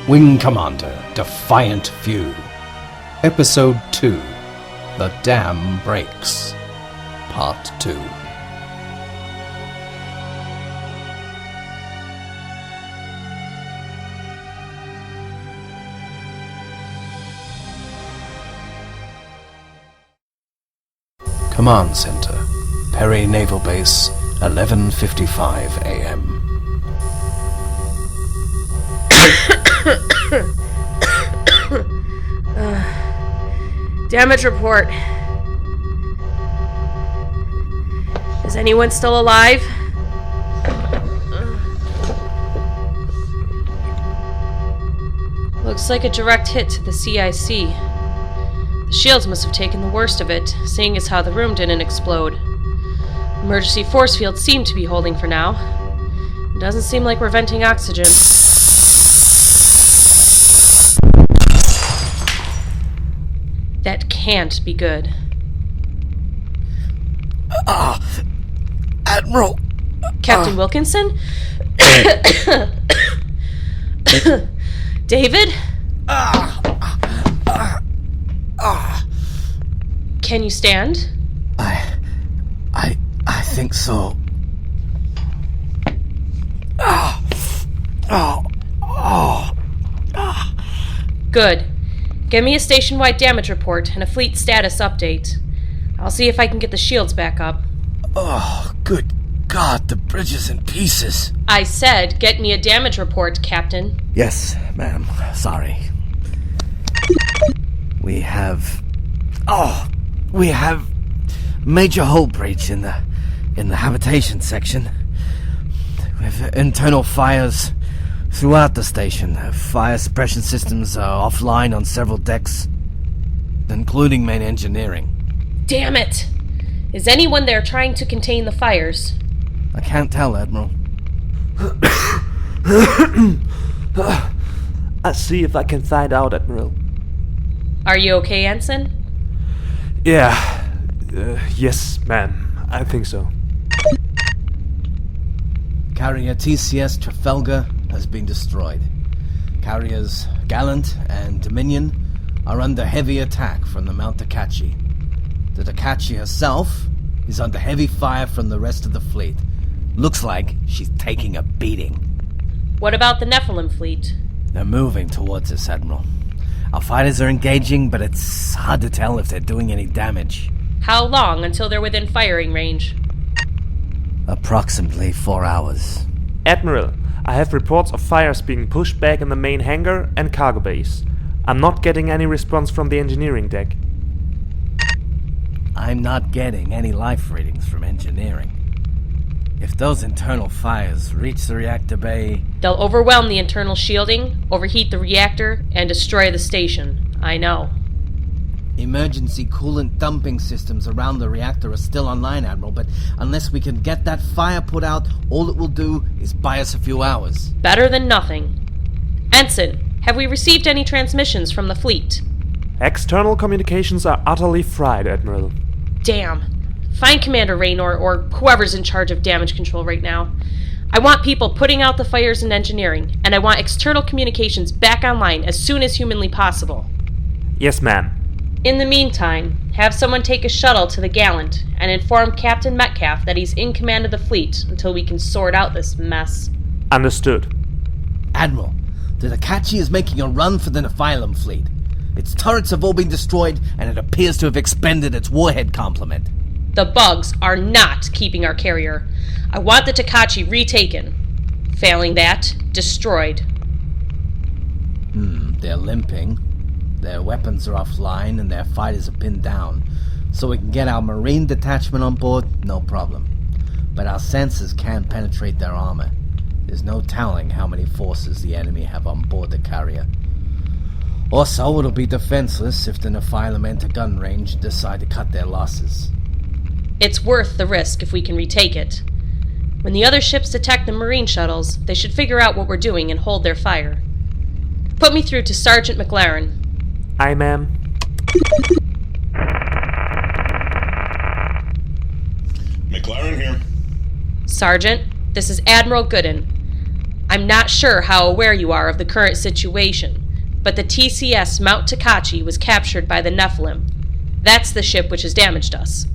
Wing Commander, Defiant Few. Episode 2, The Dam Breaks. Part 2. Command Center, Perry Naval Base, 11:55 a.m. Damage report. Is anyone still alive? Looks like a direct hit to the CIC. The shields must have taken the worst of it, seeing as how the room didn't explode. Emergency force fields seem to be holding for now. It doesn't seem like we're venting oxygen. That can't be good. Admiral! Captain Wilkinson? David? Can you stand? I think so. Good. Give me a station-wide damage report and a fleet status update. I'll see if I can get the shields back up. Oh, good God, the bridge is in pieces. I said, get me a damage report, Captain. Yes, ma'am. Sorry. We have major hull breach in the habitation section. With internal fires throughout the station. Fire suppression systems are offline on several decks, including main engineering. Damn it! Is anyone there trying to contain the fires? I can't tell, Admiral. I'll see if I can find out, Admiral. Are you okay, Ensign? Yeah. Yes, ma'am. I think so. Carrier TCS Trafalgar has been destroyed. Carriers Gallant and Dominion are under heavy attack from the Mount Akachi. The Akachi herself is under heavy fire from the rest of the fleet. Looks like she's taking a beating. What about the Nephilim fleet? They're moving towards us, Admiral. Our fighters are engaging, but it's hard to tell if they're doing any damage. How long until they're within firing range? Approximately 4 hours. Admiral, I have reports of fires being pushed back in the main hangar and cargo base. I'm not getting any response from the engineering deck. I'm not getting any life readings from engineering. If those internal fires reach the reactor bay... They'll overwhelm the internal shielding, overheat the reactor, and destroy the station. I know. Emergency coolant dumping systems around the reactor are still online, Admiral, but unless we can get that fire put out, all it will do is buy us a few hours. Better than nothing. Ensign, have we received any transmissions from the fleet? External communications are utterly fried, Admiral. Damn. Find Commander Raynor or whoever's in charge of damage control right now. I want people putting out the fires in engineering, and I want external communications back online as soon as humanly possible. Yes, ma'am. In the meantime, have someone take a shuttle to the Gallant and inform Captain Metcalf that he's in command of the fleet until we can sort out this mess. Understood. Admiral, the Akachi is making a run for the Nephilim fleet. Its turrets have all been destroyed, and it appears to have expended its warhead complement. The bugs are not keeping our carrier. I want the Takachi retaken. Failing that, destroyed. They're limping. Their weapons are offline and their fighters are pinned down. So we can get our Marine detachment on board, no problem. But our sensors can't penetrate their armor. There's no telling how many forces the enemy have on board the carrier. Also, it'll be defenseless if the Nephilim enter gun range and decide to cut their losses. It's worth the risk if we can retake it. When the other ships detect the Marine shuttles, they should figure out what we're doing and hold their fire. Put me through to Sergeant McLaren. Aye, ma'am. McLaren here. Sergeant, this is Admiral Goodin. I'm not sure how aware you are of the current situation, but the TCS Mount Takachi was captured by the Nephilim. That's the ship which has damaged us.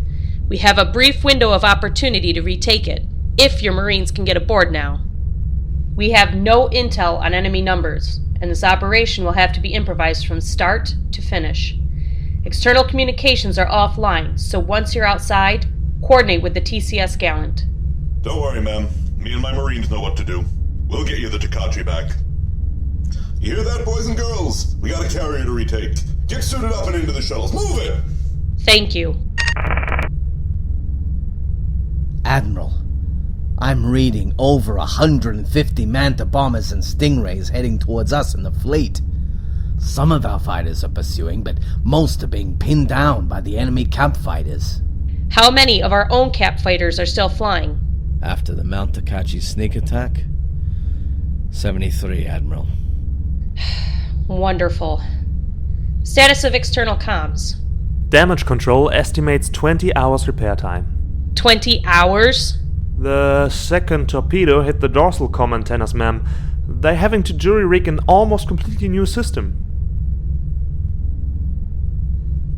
We have a brief window of opportunity to retake it, if your Marines can get aboard now. We have no intel on enemy numbers, and this operation will have to be improvised from start to finish. External communications are offline, so once you're outside, coordinate with the TCS Gallant. Don't worry, ma'am. Me and my Marines know what to do. We'll get you the Takachi back. You hear that, boys and girls? We got a carrier to retake. Get suited up and into the shuttles. Move it! Thank you. Admiral, I'm reading over 150 Manta bombers and Stingrays heading towards us in the fleet. Some of our fighters are pursuing, but most are being pinned down by the enemy CAPT fighters. How many of our own CAPT fighters are still flying? After the Mount Takachi sneak attack? 73, Admiral. Wonderful. Status of external comms. Damage control estimates 20 hours repair time. 20 hours? The second torpedo hit the dorsal comm antennas, ma'am. They're having to jury-rig an almost completely new system.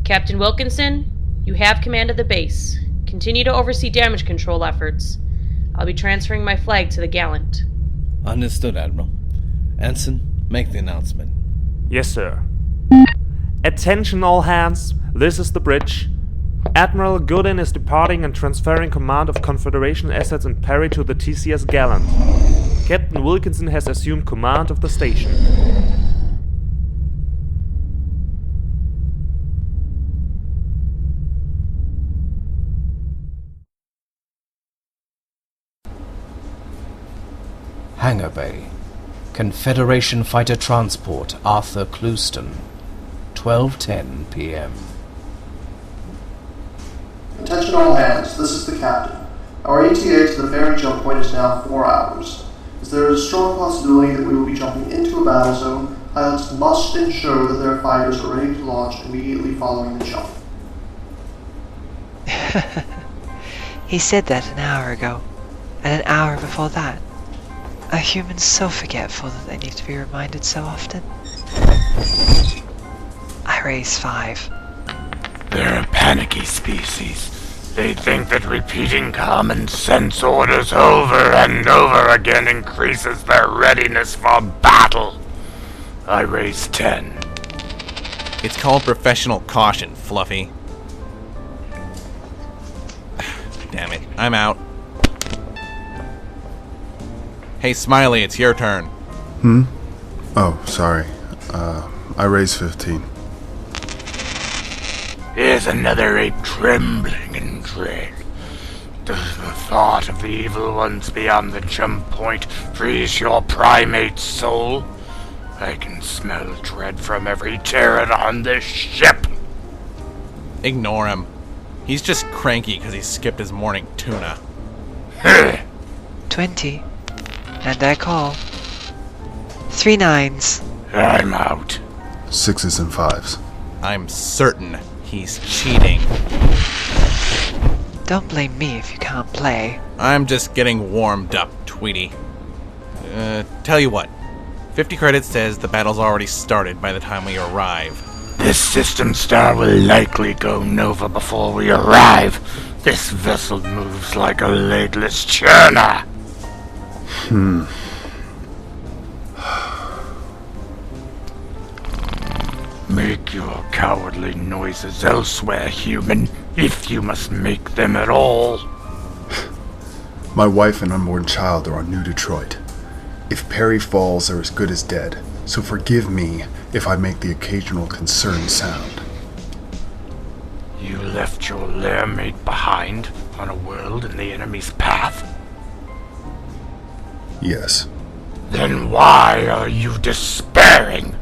Captain Wilkinson, you have command of the base. Continue to oversee damage control efforts. I'll be transferring my flag to the Gallant. Understood, Admiral. Ensign, make the announcement. Yes, sir. Attention all hands, this is the bridge. Admiral Goodin is departing and transferring command of Confederation assets in Perry to the TCS Gallant. Captain Wilkinson has assumed command of the station. Hangar Bay. Confederation Fighter Transport Arthur Clouston. 12:10 p.m. Attention all hands, this is the captain. Our ETA to the ferry jump point is now 4 hours. As there is a strong possibility that we will be jumping into a battle zone, pilots must ensure that their fighters are ready to launch immediately following the jump. He said that an hour ago, and an hour before that. Are humans so forgetful that they need to be reminded so often? I raise 5. They're a panicky species. They think that repeating common sense orders over and over again increases their readiness for battle. I raise 10. It's called professional caution, Fluffy. Damn it, I'm out. Hey, Smiley, it's your turn. Oh, sorry. I raised 15. Here's another ape trembling in dread. Does the thought of the evil ones beyond the jump point freeze your primate soul? I can smell dread from every turret on this ship. Ignore him. He's just cranky because he skipped his morning tuna. 20. And I call. 3 9s. I'm out. 6s and 5s. I'm certain he's cheating. Don't blame me if you can't play. I'm just getting warmed up, Tweety. Tell you what. 50 credits says the battle's already started by the time we arrive. This system star will likely go nova before we arrive. This vessel moves like a legless churner. Make your cowardly noises elsewhere, human, if you must make them at all. My wife and unborn child are on New Detroit. If Perry falls, they're as good as dead, so forgive me if I make the occasional concerned sound. You left your lair mate behind on a world in the enemy's path? Yes. Then why are you despairing?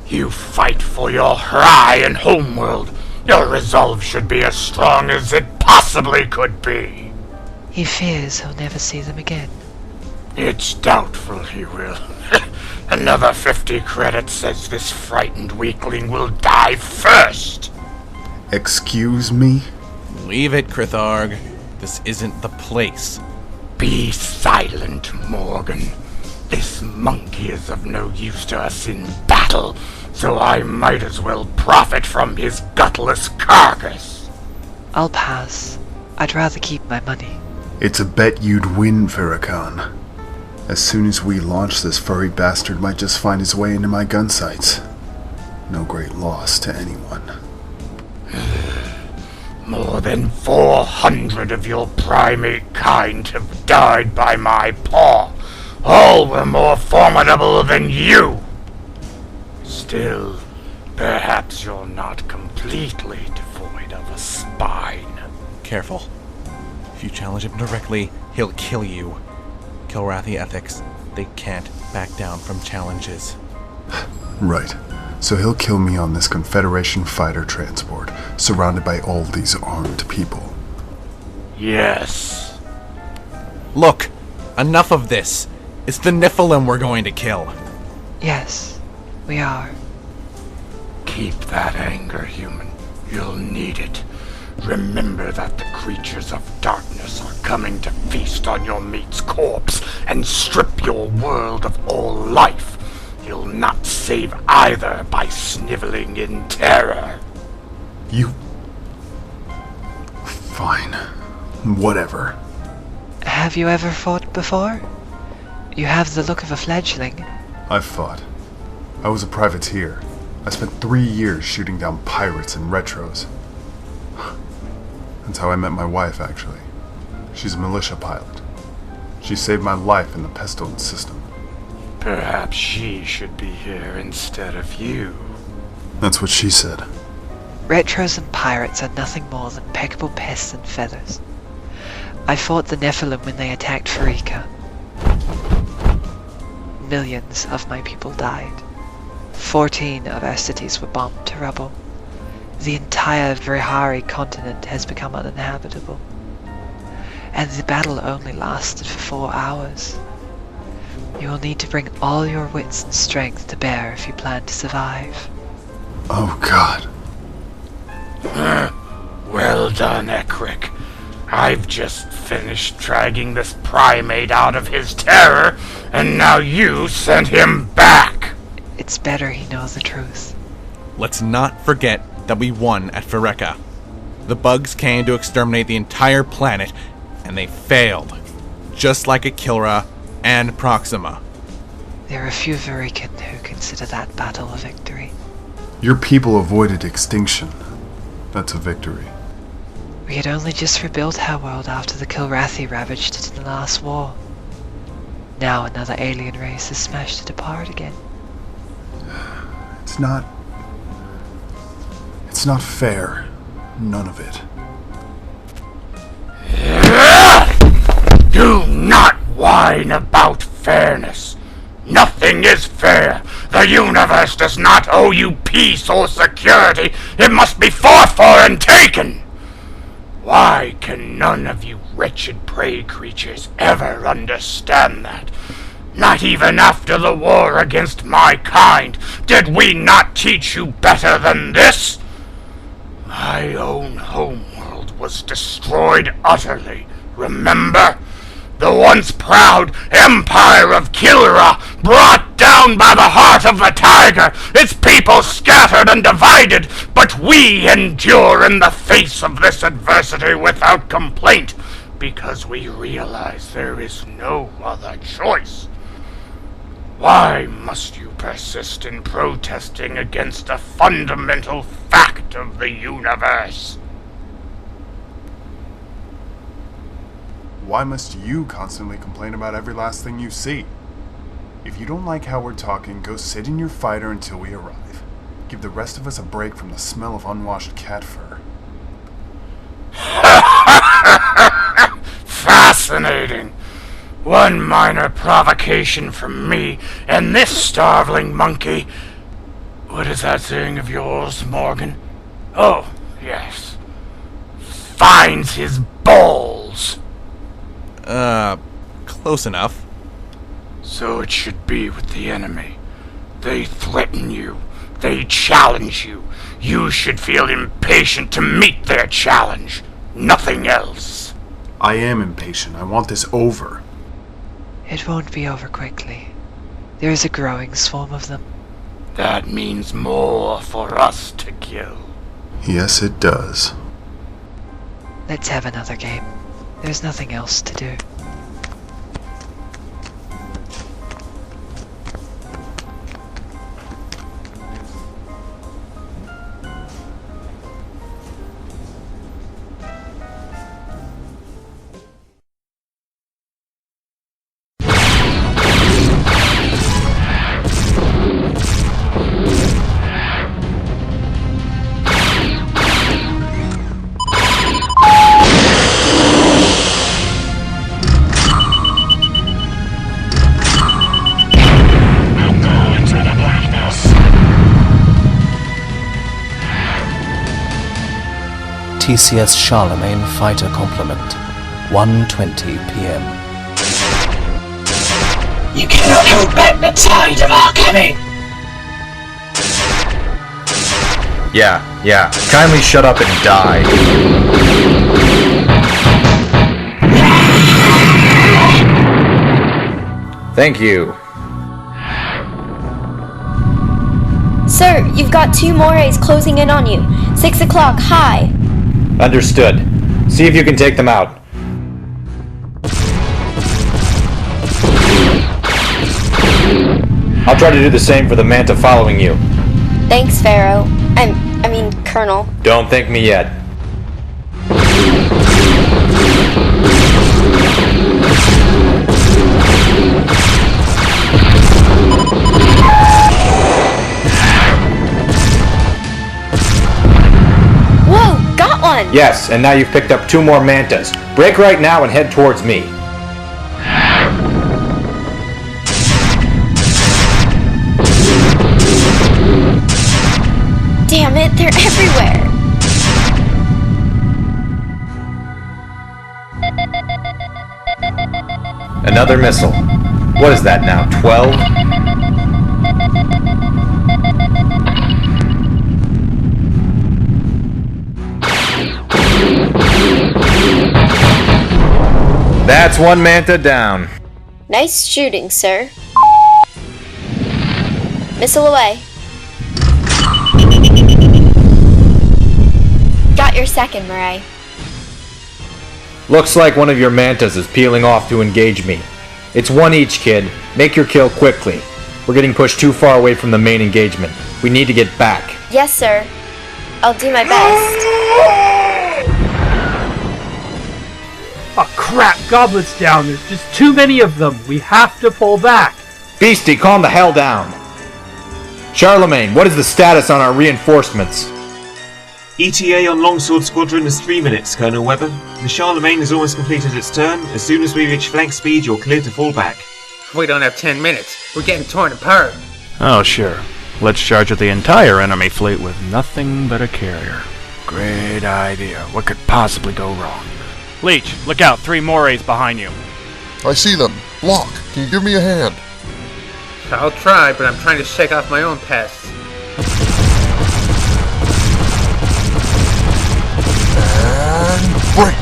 You fight for your high and homeworld. Your resolve should be as strong as it possibly could be. He fears he'll never see them again. It's doubtful he will. Another 50 credits says this frightened weakling will die first. Excuse me? Leave it, Kritharg. This isn't the place. Be silent, Morgan. This monkey is of no use to us in battle, so I might as well profit from his gutless carcass. I'll pass. I'd rather keep my money. It's a bet you'd win, Farrakhan. As soon as we launch, this furry bastard might just find his way into my gun sights. No great loss to anyone. More than 400 of your primate kind have died by my paw. All were more formidable than you. Still, perhaps you're not completely devoid of a spine. Careful. If you challenge him directly, he'll kill you. Kilrathi ethics, they can't back down from challenges. Right. So he'll kill me on this Confederation fighter transport, surrounded by all these armed people. Yes. Look! Enough of this! It's the Nephilim we're going to kill. Yes, we are. Keep that anger, human. You'll need it. Remember that the creatures of darkness are coming to feast on your mate's corpse and strip your world of all life. You'll not save either by sniveling in terror. You... Fine. Whatever. Have you ever fought before? You have the look of a fledgling. I've fought. I was a privateer. I spent 3 years shooting down pirates and retros. That's how I met my wife, actually. She's a militia pilot. She saved my life in the pestilence system. Perhaps she should be here instead of you. That's what she said. Retros and pirates are nothing more than peccable pests and feathers. I fought the Nephilim when they attacked Farika. Millions of my people died. 14 of our cities were bombed to rubble. The entire Vrihari continent has become uninhabitable. And the battle only lasted for 4 hours. You will need to bring all your wits and strength to bear if you plan to survive. Oh, God. Well done, Ekrik. I've just finished dragging this primate out of his terror, and now you sent him back. It's better he knows the truth. Let's not forget that we won at Fareka. The bugs came to exterminate the entire planet, and they failed. Just like Akilra and Proxima. There are a few Varikan who consider that battle a victory. Your people avoided extinction. That's a victory. We had only just rebuilt our world after the Kilrathi ravaged it in the last war. Now another alien race has smashed it apart again. It's not fair. None of it. Do not whine about fairness. Nothing is fair. The universe does not owe you peace or security. It must be fought for and taken. Why can none of you wretched prey creatures ever understand that? Not even after the war against my kind did we not teach you better than this? My own homeworld was destroyed utterly, remember? The once proud Empire of Kilra, brought down by the heart of the tiger, its people scattered and divided, but we endure in the face of this adversity without complaint, because we realize there is no other choice. Why must you persist in protesting against a fundamental fact of the universe? Why must you constantly complain about every last thing you see? If you don't like how we're talking, go sit in your fighter until we arrive. Give the rest of us a break from the smell of unwashed cat fur. Fascinating. One minor provocation from me, and this starveling monkey... What is that saying of yours, Morgan? Oh, yes. Finds his balls. Close enough. So it should be with the enemy. They threaten you. They challenge you. You should feel impatient to meet their challenge. Nothing else. I am impatient. I want this over. It won't be over quickly. There is a growing swarm of them. That means more for us to kill. Yes, it does. Let's have another game. There's nothing else to do. TCS Charlemagne Fighter Complement, 1:20 p.m. You cannot hold back the tide of our coming! Yeah. Kindly shut up and die. Thank you. Sir, you've got 2 Morays closing in on you. 6 o'clock, high. Understood. See if you can take them out. I'll try to do the same for the Manta following you. Thanks, Pharaoh. I mean, Colonel. Don't thank me yet. Whoa, got one! Yes, and now you've picked up 2 more Mantas. Break right now and head towards me. Damn it, they're everywhere! Another missile. What is that now, 12? That's 1 Manta down. Nice shooting, sir. Missile away. Got your second, Murray. Looks like one of your Mantas is peeling off to engage me. It's 1 each, kid. Make your kill quickly. We're getting pushed too far away from the main engagement. We need to get back. Yes, sir. I'll do my best. Oh crap, goblins down. There's just too many of them. We have to pull back. Beastie, calm the hell down. Charlemagne, what is the status on our reinforcements? ETA on Longsword Squadron is 3 minutes, Colonel Webber. The Charlemagne has almost completed its turn. As soon as we reach flank speed, you're clear to fall back. We don't have 10 minutes. We're getting torn apart. Oh, sure. Let's charge at the entire enemy fleet with nothing but a carrier. Great idea. What could possibly go wrong? Leech, look out. 3 Morays behind you. I see them. Block, can you give me a hand? I'll try, but I'm trying to shake off my own pests. And break!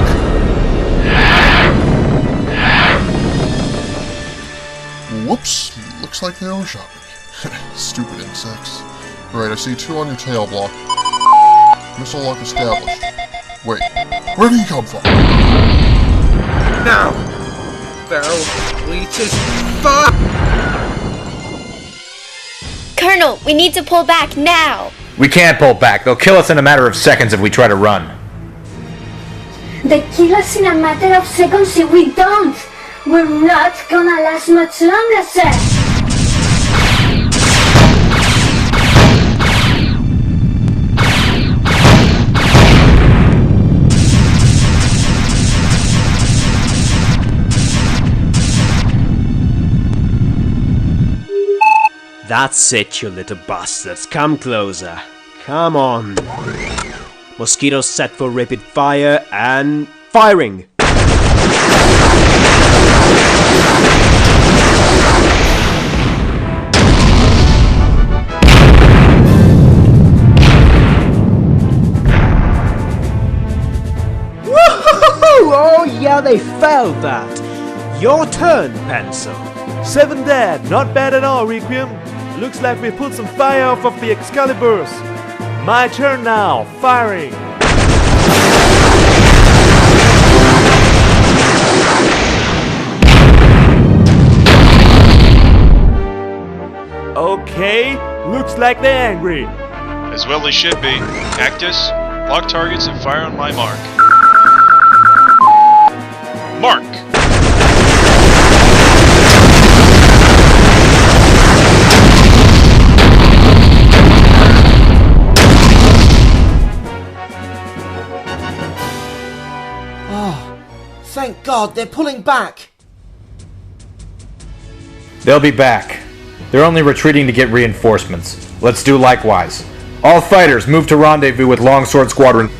Whoops, looks like they overshot me. Stupid insects. Right, I see 2 on your tail block. Missile lock established. Wait, where did he come from? Now! Pharaoh, leeches, fuck! Colonel, we need to pull back now! We can't pull back. They'll kill us in a matter of seconds if we try to run. They kill us in a matter of seconds if we don't! We're not gonna last much longer, sir! That's it, you little bastards. Come closer. Come on. Mosquitoes set for rapid fire and firing! Woohoo! Oh yeah, they felt that. Your turn, Pencil. 7 dead, not bad at all, Requiem. Looks like we've put some fire off of the Excaliburs. My turn now, firing. Okay, looks like they're angry. As well they should be. Cactus, lock targets and fire on my mark. Mark! Oh, thank God, they're pulling back. They'll be back. They're only retreating to get reinforcements. Let's do likewise. All fighters, move to rendezvous with Longsword Squadron.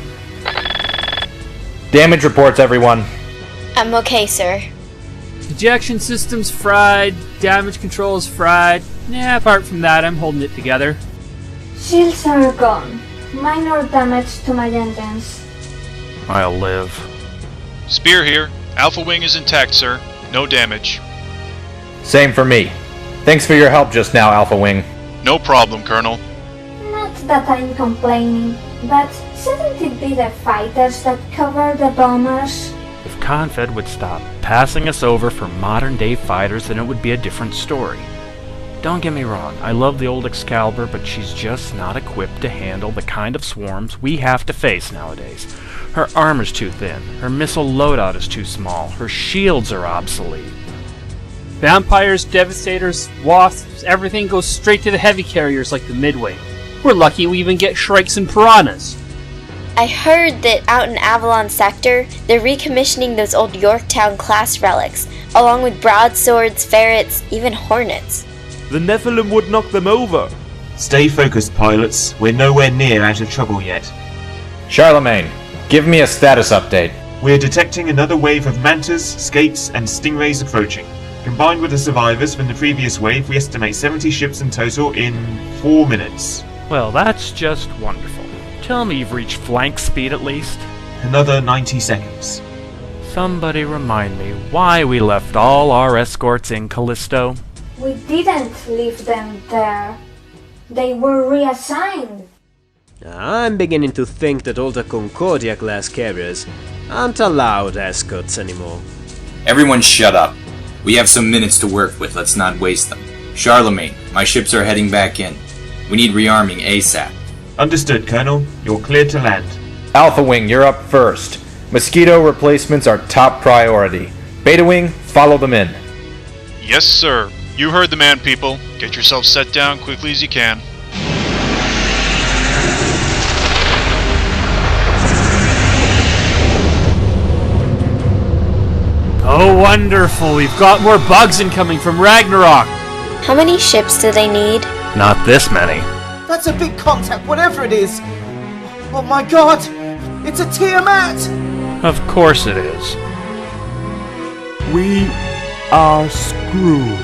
Damage reports, everyone. I'm okay, sir. Ejection system's fried, damage control is fried. Yeah, apart from that, I'm holding it together. Shields are gone. Minor damage to my engines. I'll live. Spear here. Alpha Wing is intact, sir. No damage. Same for me. Thanks for your help just now, Alpha Wing. No problem, Colonel. Not that I'm complaining, but shouldn't it be the fighters that cover the bombers? If Confed would stop passing us over for modern-day fighters, then it would be a different story. Don't get me wrong, I love the old Excalibur, but she's just not equipped to handle the kind of swarms we have to face nowadays. Her armor's too thin, her missile loadout is too small, her shields are obsolete. Vampires, Devastators, Wasps, everything goes straight to the heavy carriers like the Midway. We're lucky we even get Shrikes and Piranhas. I heard that out in Avalon Sector, they're recommissioning those old Yorktown-class relics, along with broadswords, ferrets, even hornets. The Nephilim would knock them over. Stay focused, pilots. We're nowhere near out of trouble yet. Charlemagne, give me a status update. We're detecting another wave of mantas, skates, and stingrays approaching. Combined with the survivors from the previous wave, we estimate 70 ships in total in 4 minutes. Well, that's just wonderful. Tell me you've reached flank speed at least. Another 90 seconds. Somebody remind me why we left all our escorts in Callisto. We didn't leave them there. They were reassigned. I'm beginning to think that all the Concordia-class carriers aren't allowed escorts anymore. Everyone shut up. We have some minutes to work with, let's not waste them. Charlemagne, my ships are heading back in. We need rearming ASAP. Understood, Colonel. You're cleared to land. Alpha Wing, you're up first. Mosquito replacements are top priority. Beta Wing, follow them in. Yes, sir. You heard the man, people. Get yourself set down quickly as you can. Oh, wonderful. We've got more bugs incoming from Ragnarok. How many ships do they need? Not this many. That's a big contact, whatever it is. Oh my God! It's a Tiamat! Of course it is. We are screwed.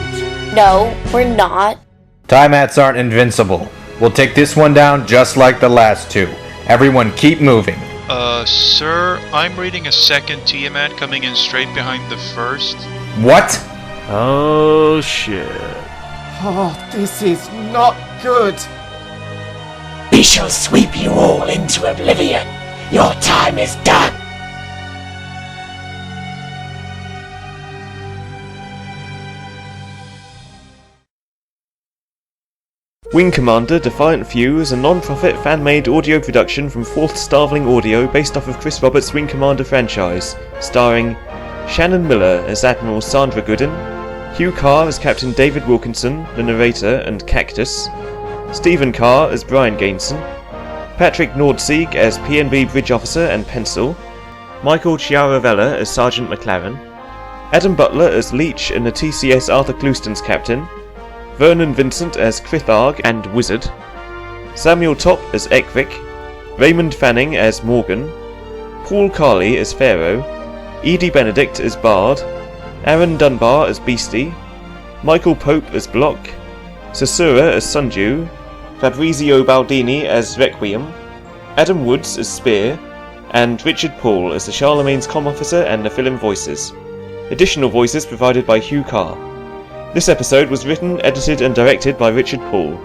No, we're not. Tiamats aren't invincible. We'll take this one down just like the last two. Everyone keep moving. Sir, I'm reading a second Tiamat coming in straight behind the first. What? Oh, shit. Oh, this is not good. We shall sweep you all into oblivion. Your time is done. Wing Commander Defiant View is a non-profit fan-made audio production from 4th Starveling Audio based off of Chris Roberts' Wing Commander franchise, starring Shannon Miller as Admiral Sandra Goodin, Huw Carr as Captain David Wilkinson, the narrator and Cactus, Stephen Carr as Brian Gainson, Patrik Nordsiek as PNB Bridge Officer and Pencil, Michael Ciaravella as Sergeant McLaren, Adam Butler as Leech and the TCS Arthur Clouston's captain, Vernon Vincent as Kritharg and Wizard, Samuel Topp as Ekrik, Raymond Fanning as Morgan, Paul Carley as Pharaoh, Edie Benedict as Bard, Aaron Dunbar as Beastie, Michael Pope as Block, Sasura as Sunju, Fabrizio Baldini as Requiem, Adam Woods as Spear, and Richard Paul as the Charlemagne's comm officer and Nephilim voices. Additional voices provided by Huw Carr. This episode was written, edited and directed by Richard Paul.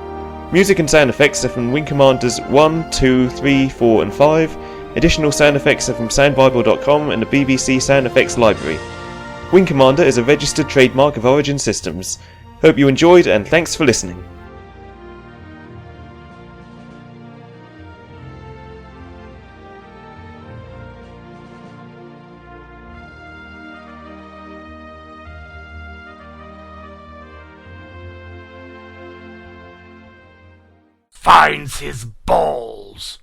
Music and sound effects are from Wing Commanders 1, 2, 3, 4 and 5. Additional sound effects are from soundbible.com and the BBC Sound Effects Library. Wing Commander is a registered trademark of Origin Systems. Hope you enjoyed and thanks for listening. Finds his balls.